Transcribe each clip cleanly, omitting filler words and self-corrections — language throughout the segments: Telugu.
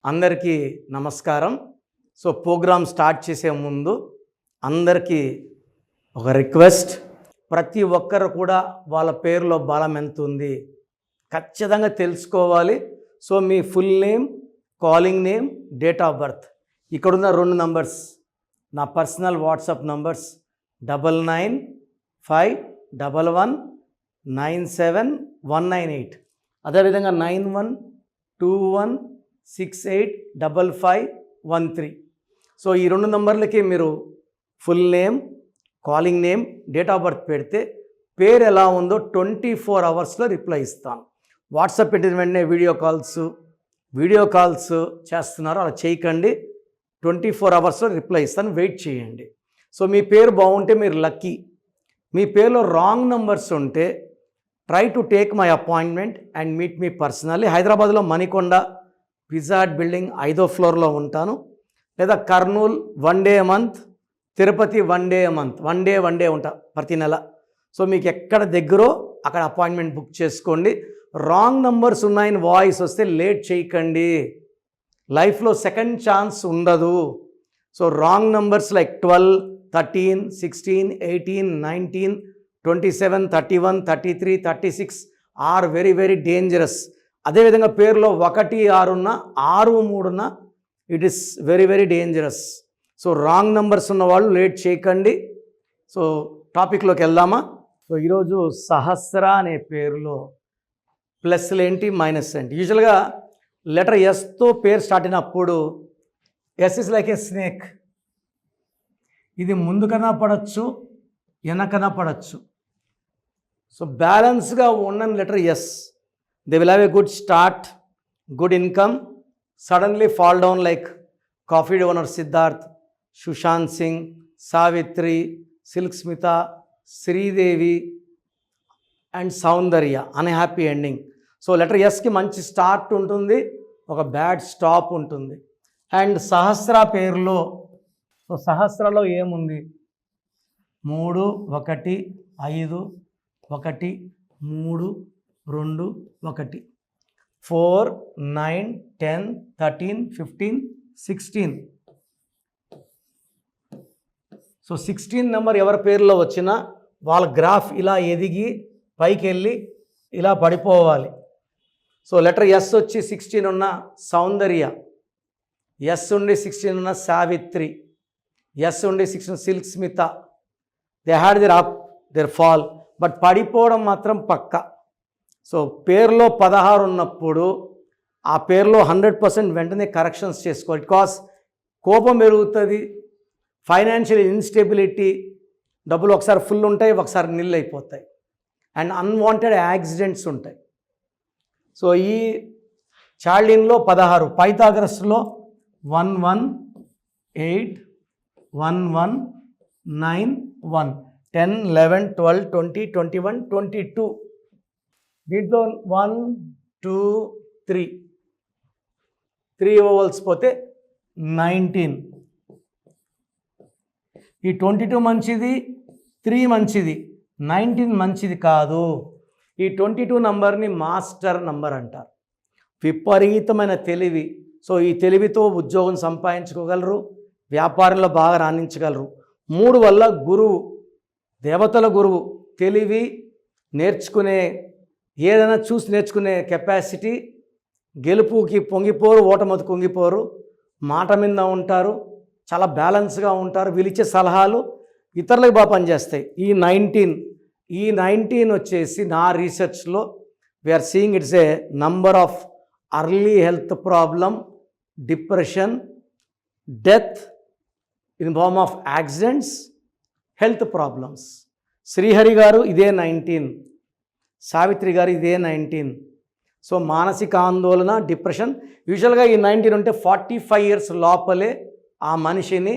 అందరికీ నమస్కారం. సో ప్రోగ్రామ్ స్టార్ట్ చేసే ముందు అందరికీ ఒక రిక్వెస్ట్, ప్రతి ఒక్కరు కూడా వాళ్ళ పేరులో బలం ఎంత ఉంది ఖచ్చితంగా తెలుసుకోవాలి. So me full name, calling name, date of birth, ఇక్కడున్న 2 నంబర్స్ నా పర్సనల్ వాట్సాప్ నంబర్స్ 9951197198, అదేవిధంగా 9121685513. సో ఈ 2 నంబర్లకి మీరు full name, calling name, date of birth పెడితే పేరు ఎలా ఉందో 24 అవర్స్లో రిప్లై ఇస్తాను. వాట్సాప్ పెట్టిన వెంటనే వీడియో కాల్స్ చేస్తున్నారు, అలా చేయకండి. 24 అవర్స్లో రిప్లై ఇస్తాను, వెయిట్ చేయండి. సో మీ పేరు బాగుంటే మీరు లక్కీ. మీ పేరులో రాంగ్ నంబర్స్ ఉంటే try to take my appointment and meet me personally. హైదరాబాద్లో మణికొండ పిజ్జా హట్ బిల్డింగ్ 5వ ఫ్లోర్లో ఉంటాను, లేదా Kurnool 1 day month, Tirupati 1 day month, one day ఉంటా ప్రతి నెల. సో మీకు ఎక్కడ దగ్గరో అక్కడ అపాయింట్మెంట్ బుక్ చేసుకోండి. రాంగ్ నంబర్స్ ఉన్నాయని వాయిస్ వస్తే లేట్ చేయకండి, లైఫ్లో సెకండ్ ఛాన్స్ ఉండదు. So wrong numbers like 12, 13, 16, 18, 19, 27, 31, 33, 36 are very very dangerous. అదేవిధంగా పేరులో 1, 6 ఉన్న, 6, 3 ఉన్న, it is very very dangerous. So wrong numbers ఉన్న వాళ్ళు లేట్ చేయకండి. సో టాపిక్లోకి వెళ్దామా? సో ఈరోజు సహస్ర అనే పేరులో ప్లస్లు ఏంటి, మైనస్ ఏంటి? యూజువల్గా లెటర్ ఎస్తో పేరు స్టార్ట్ అయినప్పుడు S is like a snake. ఇది ముందుకన్నా పడవచ్చు, వెనకన్నా పడవచ్చు. సో బ్యాలెన్స్గా ఉన్న letter S. They will have a good start, good income, suddenly fall down like coffee day owner Siddharth, Sushant Singh, Savitri, Silk Smitha, Sridevi and Soundarya. Unhappy ending. So letter ఎస్కి మంచి స్టార్ట్ ఉంటుంది, ఒక బ్యాడ్ స్టాప్ ఉంటుంది. అండ్ సహస్ర పేరులో, సో సహస్రలో ఏముంది? 3, 1, 5, 1, 3, 2, 1, 4, 9, 10, 13, 15, 16. సో 16 నెంబర్ ఎవరి పేరులో వచ్చినా వాళ్ళ గ్రాఫ్ ఇలా ఎదిగి పైకి వెళ్ళి ఇలా పడిపోవాలి. సో లెటర్ ఎస్ వచ్చి 16 ఉన్న సౌందర్య, ఎస్ ఉండి 16 ఉన్న సావిత్రి, ఎస్ ఉండి 16 Silk Smitha. They had their up, their fall, but పడిపోవడం మాత్రం పక్క. సో పేరులో 16 ఉన్నప్పుడు ఆ పేరులో 100% వెంటనే కరెక్షన్స్ చేసుకోవాలి. బికాస్ కోపం పెరుగుతుంది, ఫైనాన్షియల్ ఇన్స్టెబిలిటీ, డబ్బులు ఒకసారి ఫుల్ ఉంటాయి, ఒకసారి నిల్ అయిపోతాయి, అండ్ అన్వాంటెడ్ యాక్సిడెంట్స్ ఉంటాయి. సో ఈ చార్లిన్లో 16, పైథాగరస్లో 1, 1, 8, 1, 1, 9, 1, 10, 11, 12, 20, 21, 22. దీంట్లో 1, 2, 3 ఓవల్స్ పోతే 19. ఈ 22 మంచిది, 3 మంచిది, 19 మంచిది కాదు. ఈ 22 నంబర్ని మాస్టర్ నంబర్ అంటారు. విపరీతమైన తెలివి. సో ఈ తెలివితో ఉద్యోగం సంపాదించుకోగలరు, వ్యాపారంలో బాగా రాణించగలరు. 3 వల్ల గురువు, దేవతల గురువు, తెలివి, నేర్చుకునే, ఏదైనా చూసి నేర్చుకునే కెపాసిటీ, గెలుపుకి పొంగిపోరు, ఓటమికి కుంగిపోరు, మాట మీద ఉంటారు, చాలా బ్యాలెన్స్గా ఉంటారు. వీళ్ళిచ్చే సలహాలు ఇతరులకు బాగా పనిచేస్తాయి. ఈ 19 వచ్చేసి నా రీసెర్చ్లో we are seeing it's a number of early health problem, depression, death in form of accidents, health problems. Srihari గారు ఇదే 19, సావిత్రి గారు ఇదే 19. సో మానసిక ఆందోళన, డిప్రెషన్. యూజువల్గా ఈ 19 ఉంటే 45 ఇయర్స్ లోపలే ఆ మనిషిని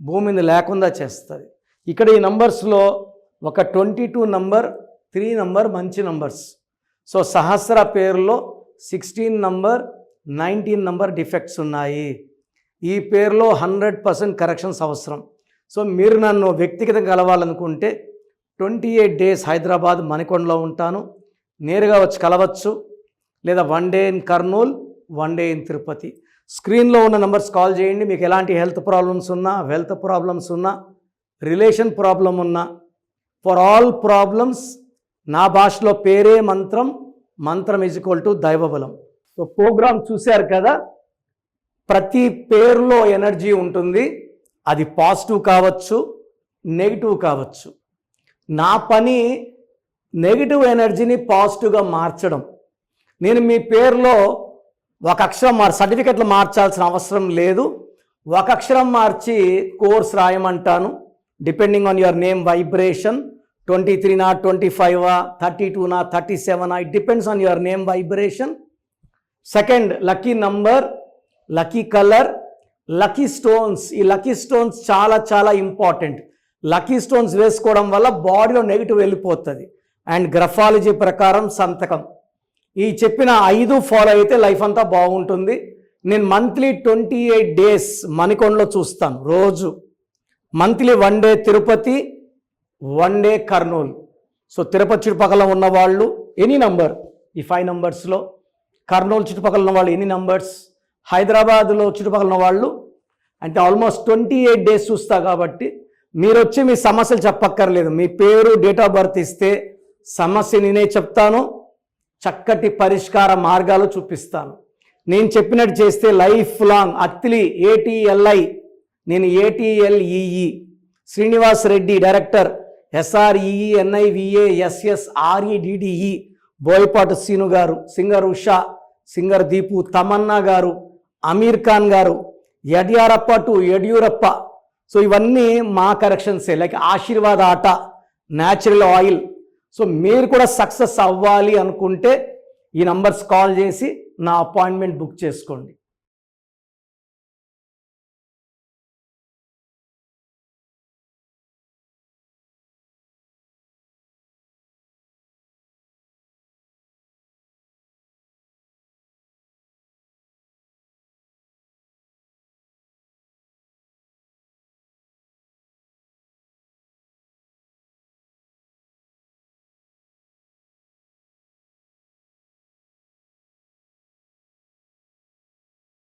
భూమి మీద లేకుండా చేస్తుంది. ఇక్కడ ఈ నంబర్స్లో ఒక 22 నంబర్, 3 నంబర్ మంచి నంబర్స్. సో సహస్ర పేరులో 16 నంబర్, 19 నంబర్ డిఫెక్ట్స్ ఉన్నాయి. ఈ పేరులో 100% కరెక్షన్స్ అవసరం. సో మీరు నన్ను వ్యక్తిగతంగా కలవాలనుకుంటే 28 డేస్ హైదరాబాద్ మణికొండలో ఉంటాను, నేరుగా వచ్చి కలవచ్చు, లేదా 1 day in Kurnool, 1 day in Tirupati. స్క్రీన్లో ఉన్న నెంబర్స్ కాల్ చేయండి. మీకు ఎలాంటి హెల్త్ ప్రాబ్లమ్స్ ఉన్నా, వెల్త్ ప్రాబ్లమ్స్ ఉన్నా, రిలేషన్ ప్రాబ్లం ఉన్నా, ఫర్ ఆల్ ప్రాబ్లమ్స్ నా భాషలో పేరే మంత్రం, మంత్రం ఈజ్ ఈక్వల్ టు దైవబలం. సో ప్రోగ్రామ్ చూశారు కదా, ప్రతి పేరులో ఎనర్జీ ఉంటుంది. అది పాజిటివ్ కావచ్చు, నెగిటివ్ కావచ్చు. నా పని నెగిటివ్ ఎనర్జీని పాజిటివ్గా మార్చడం. నేను మీ పేరులో ఒక అక్షరం సర్టిఫికెట్లు మార్చాల్సిన అవసరం లేదు. ఒక అక్షరం మార్చి కోర్స్ రాయమంటాను. Depending on your name vibration, 23 25 32 37 it depends on your name vibration. Second, lucky number, lucky colour, lucky stones. ఈ లక్కీ స్టోన్స్ చాలా చాలా ఇంపార్టెంట్. లక్కీ స్టోన్స్ వేసుకోవడం వల్ల బాడీలో నెగిటివ్ వెళ్ళిపోతుంది. అండ్ గ్రఫాలజీ ప్రకారం సంతకం. ఈ చెప్పిన 5 ఫాలో అయితే లైఫ్ అంతా బాగుంటుంది. నేను మంత్లీ 28 డేస్ మణికొండలో చూస్తాను రోజు. Monthly 1 day Tirupati, 1 day Kurnool. So Tirupati చుట్టుపక్కల ఉన్న వాళ్ళు ఎనీ నంబర్, ఈ 5 నంబర్స్లో, కర్నూలు చుట్టుపక్కల ఉన్న వాళ్ళు ఎనీ నంబర్స్, హైదరాబాద్లో చుట్టుపక్కల ఉన్న వాళ్ళు అంటే ఆల్మోస్ట్ 28 డేస్ చూస్తా. కాబట్టి మీరు వచ్చి మీ సమస్యలు చెప్పక్కర్లేదు. మీ పేరు, డేట్ ఆఫ్ బర్త్ ఇస్తే సమస్య నేనే చెప్తాను, చక్కటి పరిష్కార మార్గాలు చూపిస్తాను. నేను చెప్పినట్టు చేస్తే లైఫ్ లాంగ్. అత్తిలి ATLI, నేను ATLEE, Srinivas Reddy director, SREENIVASSREDDE, Boyapati Seenu garu, singer Usha, singer Deepu, Tamannaah garu, Aamir Khan గారు, యడ్యారప్ప టు యడ్యూరప్ప. సో ఇవన్నీ మా కరెక్షన్సే. లైక్ ఆశీర్వాద్ ఆట, న్యాచురల్ ఆయిల్. సో మీరు కూడా సక్సెస్ అవ్వాలి అనుకుంటే ఈ నంబర్స్ కాల్ చేసి నా అపాయింట్మెంట్ బుక్ చేసుకోండి.